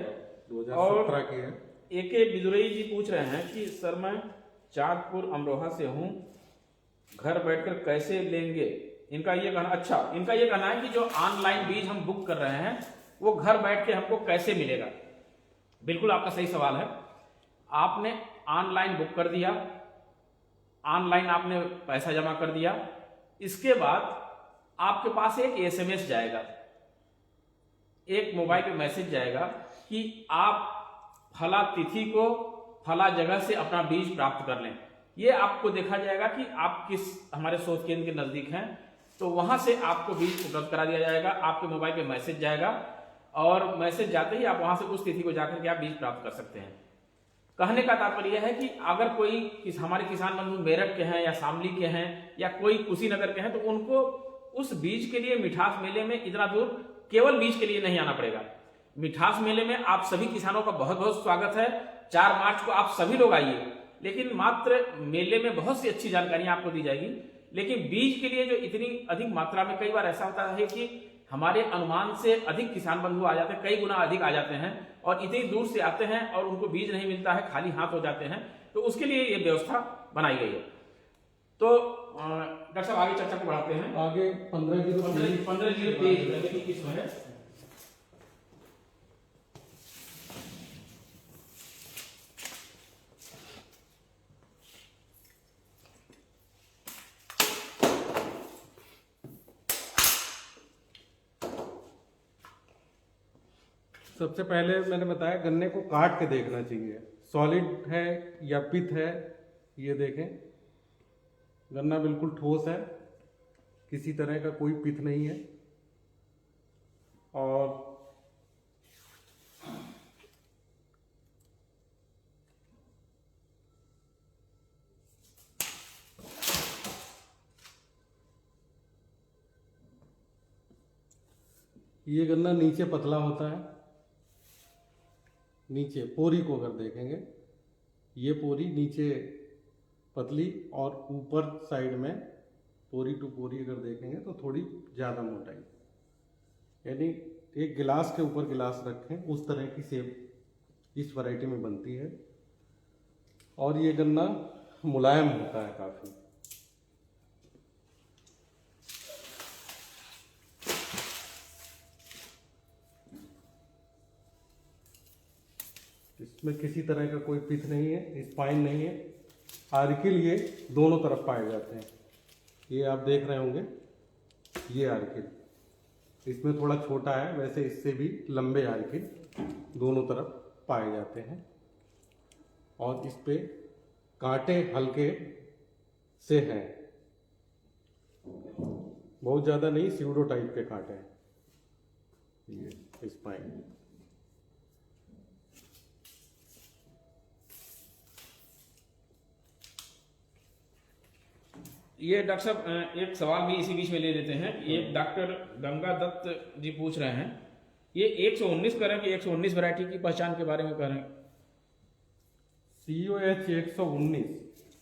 2017 की है। एके बिदुरई जी पूछ रहे हैं कि सर मैं चांदपुर अमरोहा से हूँ, घर बैठकर कैसे लेंगे? इनका ये कहना है कि जो ऑनलाइन बीज हम बुक कर रहे हैं वो घर बैठ के हमको कैसे मिलेगा? बिल्कुल आपका सही सवाल है। आपने ऑनलाइन बुक कर दिया, ऑनलाइन आपने पैसा जमा कर दिया, इसके बाद आपके पास एक एसएमएस जाएगा, एक मोबाइल पे मैसेज जाएगा कि आप फला तिथि को फला जगह से अपना बीज प्राप्त कर लें। ये आपको देखा जाएगा कि आप किस हमारे शोध केंद्र के नजदीक हैं, तो वहां से आपको बीज उपलब्ध करा दिया जाएगा। आपके मोबाइल पे मैसेज जाएगा और मैसेज जाते ही आप वहां से उस तिथि को जाकर के आप बीज प्राप्त कर सकते हैं। कहने का तात्पर्य यह है कि अगर कोई हमारे किसान बंधु मेरठ के हैं या शामली के हैं या कोई कुशीनगर के हैं, तो उनको उस बीज के लिए मिठास मेले में इतना दूर केवल बीज के लिए नहीं आना पड़ेगा। मिठास मेले में आप सभी किसानों का बहुत बहुत स्वागत है। 4 मार्च को आप सभी लोग आइए, लेकिन मात्र मेले में बहुत सी अच्छी जानकारियां आपको दी जाएगी। लेकिन बीज के लिए जो इतनी अधिक मात्रा में, कई बार ऐसा होता है कि हमारे अनुमान से अधिक किसान बंधु आ जाते हैं, कई गुना अधिक आ जाते हैं और इतनी दूर से आते हैं और उनको बीज नहीं मिलता है, खाली हाथ हो जाते हैं, तो उसके लिए ये व्यवस्था बनाई गई है। तो डॉक्टर साहब आगे चर्चा को बढ़ाते हैं। आगे 15-023 किस्म है। सबसे पहले मैंने बताया गन्ने को काट के देखना चाहिए, सॉलिड है या पिथ है। ये देखें, गन्ना बिल्कुल ठोस है, किसी तरह का कोई पिथ नहीं है। और ये गन्ना नीचे पतला होता है, नीचे पोरी को अगर देखेंगे, ये पोरी नीचे पतली और ऊपर साइड में पोरी टू पोरी अगर देखेंगे तो थोड़ी ज़्यादा मोटाई, यानी एक गिलास के ऊपर गिलास रखें उस तरह की शेप इस वैरायटी में बनती है। और ये गन्ना मुलायम होता है काफ़ी। इसमें किसी तरह का कोई पिथ नहीं है, स्पाइन नहीं है। आर्किल ये दोनों तरफ पाए जाते हैं। ये आप देख रहे होंगे, ये आर्किल इसमें थोड़ा छोटा है, वैसे इससे भी लंबे आर्किल दोनों तरफ पाए जाते हैं। और इस पे कांटे हल्के से हैं, बहुत ज़्यादा नहीं, स्यूडो टाइप के कांटे हैं। ये स्पाइन ये डॉक्टर साहब एक सवाल भी इसी बीच में ले लेते हैं। ये डॉक्टर गंगा दत्त जी पूछ रहे हैं, ये 119 कह रहे हैं कि 119 वैरायटी की पहचान के बारे में कह रहे हैं। COH 119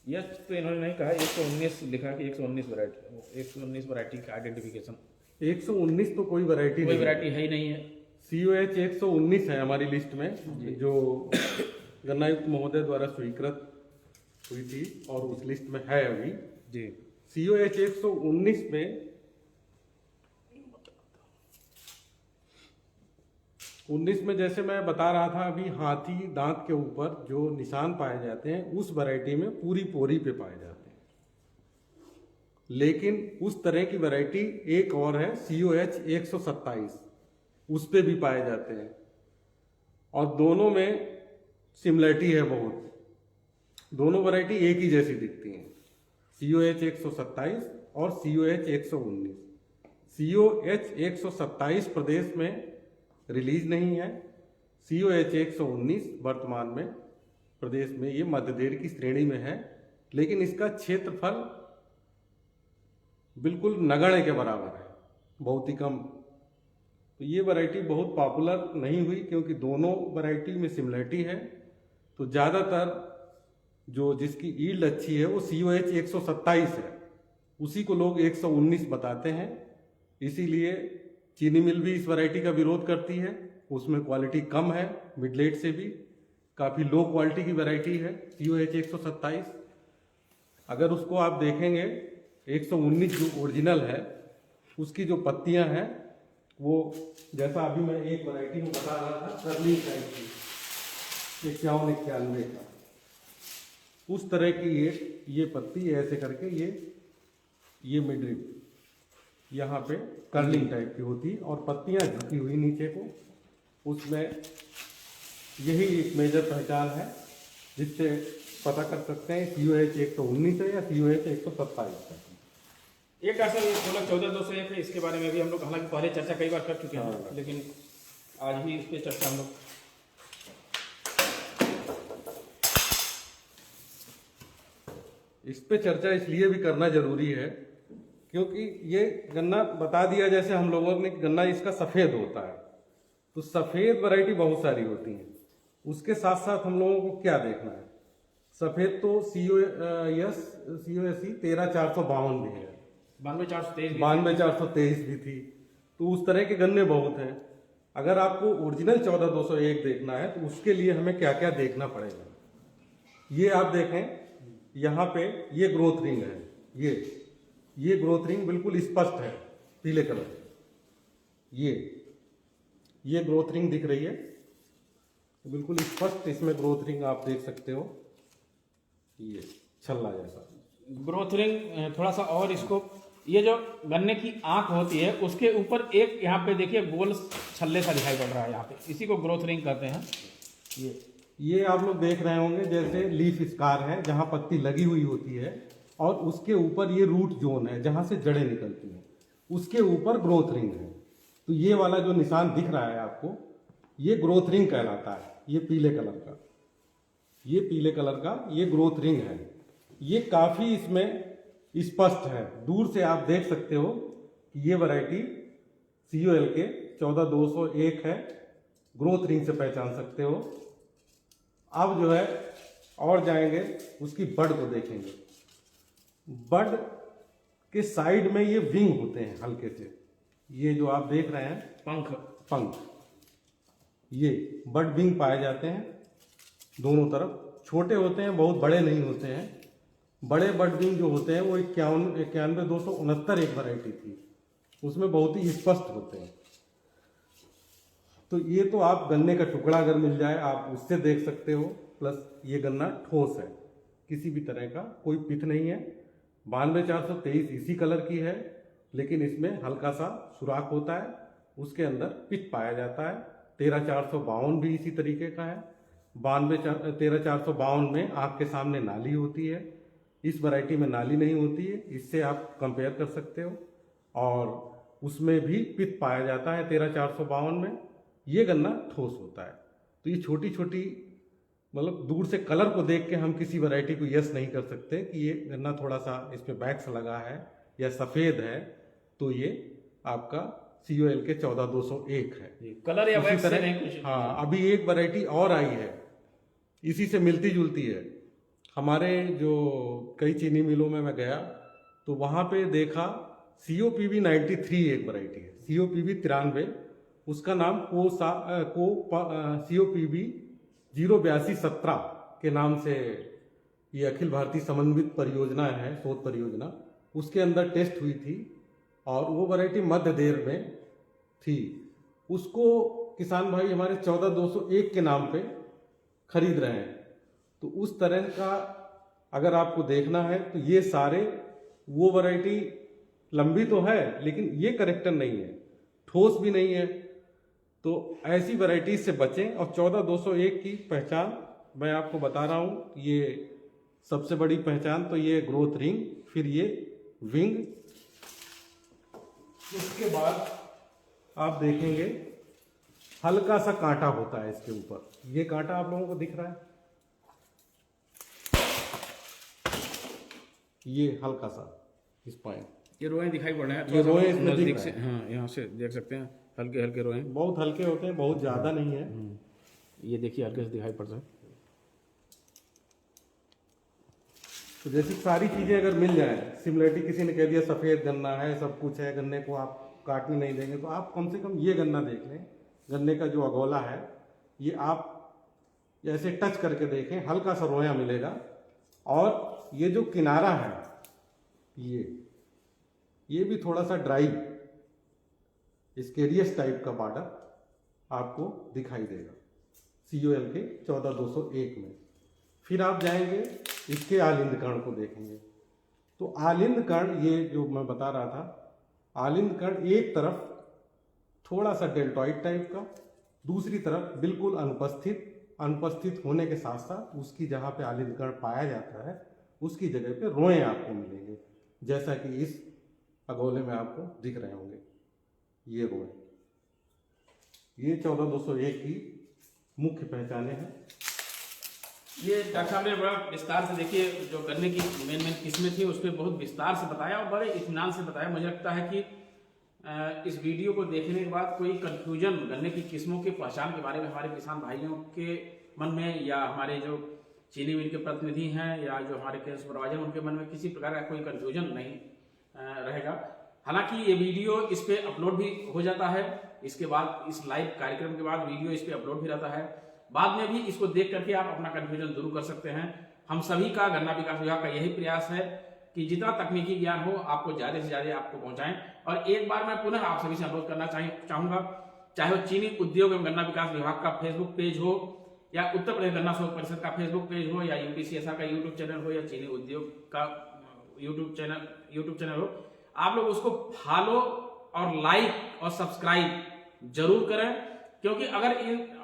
यह तो इन्होंने नहीं कहा, 119 लिखा कि 119 वैरायटी, 119 वैरायटी का आइडेंटिफिकेशन। 119 तो कोई वैरायटी कोई नहीं वैरायटी है ही नहीं है। COH 119 है हमारी लिस्ट में, जो गन्नायुक्त महोदय द्वारा स्वीकृत हुई थी और उस लिस्ट में है अभी जी। COH 119 में 19 में जैसे मैं बता रहा था अभी, हाथी दांत के ऊपर जो निशान पाए जाते हैं उस वैरायटी में पूरी पोरी पे पाए जाते हैं। लेकिन उस तरह की वैरायटी एक और है COH 127, उस पे भी पाए जाते हैं और दोनों में सिमिलरिटी है बहुत। दोनों वैरायटी एक ही जैसी दिखती हैं, COH 127 और COH 119। COH 127 प्रदेश में रिलीज नहीं है, COH 119 वर्तमान में प्रदेश में ये मध्यदेर की श्रेणी में है, लेकिन इसका क्षेत्रफल बिल्कुल नगण्य के बराबर है, बहुत ही कम। तो ये वैरायटी बहुत पॉपुलर नहीं हुई क्योंकि दोनों वैरायटी में सिमिलरिटी है। तो ज़्यादातर जो जिसकी ईल्ड अच्छी है वो COH 127 है, उसी को लोग 119 बताते हैं। इसीलिए चीनी मिल भी इस वैरायटी का विरोध करती है, उसमें क्वालिटी कम है, मिडलेट से भी काफ़ी लो क्वालिटी की वैरायटी है COH 127। अगर उसको आप देखेंगे 119 जो ओरिजिनल है उसकी जो पत्तियां हैं वो, जैसा अभी मैं एक वैरायटी में बता रहा था कर्ली टाइप की 51-91 का, उस तरह की ये पत्ती ऐसे करके ये मिडरिप यहाँ पे कर्लिंग टाइप की होती और पत्तियां झुकी हुई नीचे को, उसमें यही एक मेजर पहचान है जिससे पता कर सकते हैं COH 119 है या COH 127 है। एक डॉक्टर साहब 16-14-201 है, इसके बारे में भी हम लोग हालांकि पहले चर्चा कई बार कर चुके हैं, लेकिन आज भी इस पे चर्चा हम लोग। इस पे चर्चा इसलिए भी करना जरूरी है क्योंकि ये गन्ना बता दिया जैसे हम लोगों ने, गन्ना इसका सफ़ेद होता है, तो सफ़ेद वैरायटी बहुत सारी होती हैं। उसके साथ साथ हम लोगों को क्या देखना है, सफ़ेद तो COSE 13452 भी है, 92-423 भी थी। तो उस तरह के गन्ने बहुत हैं। अगर आपको ओरिजिनल 14201 देखना है तो उसके लिए हमें क्या क्या देखना पड़ेगा, ये आप देखें। यहाँ पे ये ग्रोथ रिंग है, ये ग्रोथ रिंग बिल्कुल स्पष्ट है पीले कलर की, ये ग्रोथ रिंग दिख रही है, बिल्कुल स्पष्ट इसमें ग्रोथ रिंग आप देख सकते हो, ये छल्ला जैसा ग्रोथ रिंग। थोड़ा सा और इसको, ये जो गन्ने की आंख होती है उसके ऊपर एक यहाँ पे देखिए गोल छल्ले सा दिखाई पड़ रहा है, यहाँ पे इसी को ग्रोथ रिंग कहते हैं। ये आप लोग देख रहे होंगे जैसे लीफ स्कार है जहाँ पत्ती लगी हुई होती है और उसके ऊपर ये रूट जोन है जहाँ से जड़ें निकलती हैं, उसके ऊपर ग्रोथ रिंग है। तो ये वाला जो निशान दिख रहा है आपको, ये ग्रोथ रिंग कहलाता है। ये पीले कलर का ये ग्रोथ रिंग है। ये काफ़ी इसमें स्पष्ट है, दूर से आप देख सकते हो कि ये वैरायटी COL के 14201 है, ग्रोथ रिंग से पहचान सकते हो। अब जो है और जाएंगे उसकी बड को देखेंगे। बड के साइड में ये विंग होते हैं हल्के से, ये जो आप देख रहे हैं पंख, ये बड विंग पाए जाते हैं दोनों तरफ। छोटे होते हैं, बहुत बड़े नहीं होते हैं। बड़े बड विंग जो होते हैं वो 91-269 एक वैरायटी थी, उसमें बहुत ही स्पष्ट होते हैं। तो ये तो आप गन्ने का टुकड़ा अगर मिल जाए आप उससे देख सकते हो, प्लस ये गन्ना ठोस है, किसी भी तरह का कोई पिथ नहीं है। 92-423 इसी कलर की है, लेकिन इसमें हल्का सा सुराख होता है, उसके अंदर पिथ पाया जाता है। 13-452 भी इसी तरीके का है। 13-452 में आँख के सामने नाली होती है, इस वैरायटी में नाली नहीं होती है, इससे आप कंपेयर कर सकते हो। और उसमें भी पिथ पाया जाता है 13-452 में। ये गन्ना ठोस होता है। तो ये छोटी छोटी मतलब दूर से कलर को देख के हम किसी वैरायटी को यस नहीं कर सकते कि ये गन्ना थोड़ा सा इसमें बैक्स लगा है या सफ़ेद है, तो ये आपका COL के 14201 है। कलर या उसी वैक्स से तरह नहीं कुछ। हाँ, अभी एक वैरायटी और आई है, इसी से मिलती जुलती है। हमारे जो कई चीनी मिलों में मैं गया तो वहाँ पे देखा COPB 93 एक वैरायटी है, COPB 93, उसका नाम COPB 08217 के नाम से ये अखिल भारतीय समन्वित परियोजना है, शोध परियोजना, उसके अंदर टेस्ट हुई थी और वो वैरायटी मध्य देर में थी। उसको किसान भाई हमारे 14201 के नाम पे खरीद रहे हैं। तो उस तरह का अगर आपको देखना है तो ये सारे वो वैरायटी लंबी तो है लेकिन ये करेक्टर नहीं है, ठोस भी नहीं है, तो ऐसी वैरायटीज से बचें। और 14201 की पहचान मैं आपको बता रहा हूँ, ये सबसे बड़ी पहचान तो ये ग्रोथ रिंग, फिर ये विंग, उसके बाद आप देखेंगे हल्का सा कांटा होता है इसके ऊपर, ये कांटा आप लोगों को दिख रहा है, ये हल्का सा इस पॉइंट, ये रोएं दिखाई पड़ रहे हैं, ये रोएं इसमें नजदीक दिख से, रहे हैं। हाँ यहाँ से देख सकते हैं, हल्के हल्के रोएं। बहुत हल्के होते हैं, बहुत ज्यादा नहीं है। ये देखिए हल्के से दिखाई पड़ता है। तो जैसी सारी चीजें अगर मिल जाए, सिमिलरिटी किसी ने कह दिया सफेद गन्ना है, सब कुछ है, गन्ने को आप काटने नहीं देंगे, तो आप कम से कम ये गन्ना देख लें, गन्ने का जो अगोला है ये आप ऐसे टच करके देखें, हल्का सा रोया मिलेगा। और ये जो किनारा है ये भी थोड़ा सा ड्राई स्केरियस टाइप का बॉर्डर आपको दिखाई देगा COL के 14201 में। फिर आप जाएंगे इसके आलिंद कण को देखेंगे, तो आलिंद कण ये जो मैं बता रहा था, आलिंद कण एक तरफ थोड़ा सा डेल्टॉइड टाइप का, दूसरी तरफ बिल्कुल अनुपस्थित होने के साथ साथ उसकी जहाँ पे आलिंद कण पाया जाता है उसकी जगह पे रोएं आपको मिलेंगे, जैसा कि इस अगोले में आपको दिख रहे होंगे, ये रोएं। ये 14201 की मुख्य पहचाने हैं। ये डॉक्टर साहब ने बड़ा विस्तार से, देखिए जो गन्ने की मेन किस्में थी उस पर बहुत विस्तार से बताया और बड़े इत्मीनान से बताया। मुझे लगता है कि इस वीडियो को देखने के बाद कोई कंफ्यूजन गन्ने की किस्मों की पहचान के बारे में हमारे किसान भाइयों के मन में, या हमारे जो चीनी मिल के प्रतिनिधि हैं या जो हमारे केंद्र सुपरवाइजर उनके मन में किसी प्रकार का कोई कंफ्यूजन नहीं रहेगा। हालांकि ये वीडियो इस पे अपलोड भी हो जाता है, इसके बाद इस लाइव कार्यक्रम के बाद वीडियो इस पे अपलोड भी रहता है, बाद में भी इसको देख करके आप अपना कंफ्यूजन दूर कर सकते हैं। हम सभी का, गन्ना विकास विभाग का यही प्रयास है कि जितना तकनीकी ज्ञान हो आपको ज्यादा से ज्यादा आपको पहुंचाएं। और एक बार मैं पुनः आप सभी से अनुरोध करना चाहूंगा, चाहे वो चीनी उद्योग एवं गन्ना विकास विभाग का फेसबुक पेज हो, या उत्तर प्रदेश गन्ना शोध परिषद का फेसबुक पेज हो, या UPCSR का यूट्यूब चैनल हो, या चीनी उद्योग का यूट्यूब चैनल हो, आप लोग उसको फॉलो और लाइक और सब्सक्राइब जरूर करें। क्योंकि अगर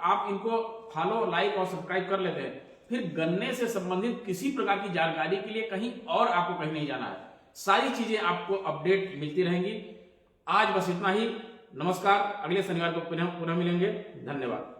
आप इनको फॉलो, लाइक और सब्सक्राइब कर लेते हैं, फिर गन्ने से संबंधित किसी प्रकार की जानकारी के लिए कहीं और आपको कहीं नहीं जाना है, सारी चीजें आपको अपडेट मिलती रहेंगी। आज बस इतना ही, नमस्कार। अगले शनिवार को पुनः मिलेंगे। धन्यवाद।